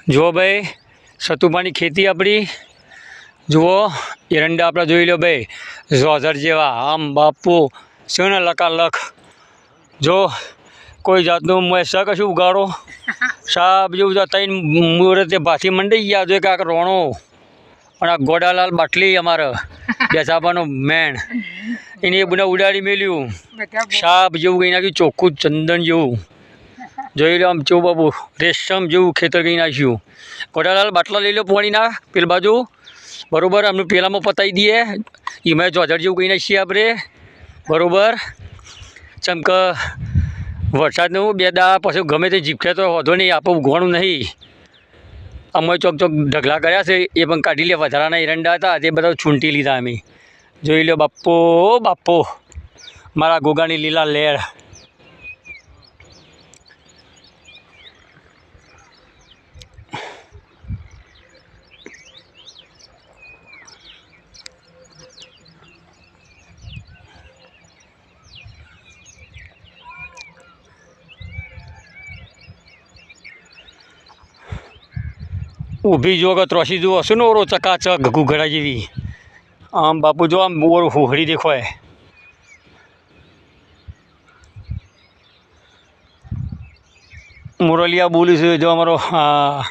જુઓ ભાઈ, સતુભાની ખેતી આપણી જુઓ, એરંડા આપણે જોઈ લો ભાઈ, ઝોઝર જેવા આમ બાપુ શું ને લકાલખ. જો કોઈ જાતનું મેં કશું ઉગાડો સાબ જેવું ત્રણ મુહૂર્તે ભાથી મંડી ગયા જો કાંક રોણો. અને આ ગોડાલાલ બાટલી અમારે બેસાબાનો મેન એને એ બધા ઉડાડી મેલ્યું સાપ જેવું કહી નાખ્યું, ચોખ્ખું ચંદન જેવું. જોઈ લો આમ ચો બાબુ, રેશમ જેવું ખેતર કહી નાખ્યું. ગોડાલાલ બાટલા લઈ લો પાણીના પેલ બાજુ, બરાબર. અમને પેલામાં પતાવી દઈએ, એમાં જોઝર જેવું કહી નાખીએ આપણે, બરાબર. ચમક વરસાદનું બે દા પછી ગમે તે જીપખે તો વધો નહીં, આપણું ઉગવાનું નહીં. અમે ચોક ચોક ઢગલા કર્યા છે એ પણ કાઢી લે. વધારાના એરંડા હતા તે બધા છૂંટી લીધા અમે. જોઈ લો બાપો બાપો, મારા ગોગાની લીલા લહેર. ઊભી જો કે ત્રોસી જુઓ હશે ને ઓરો ચકાચક ઘૂઘરા જેવી. આમ બાપુ જો આમ ઓરો હોહળી દેખાય. મુરલિયા બોલી છે જો અમારો. હા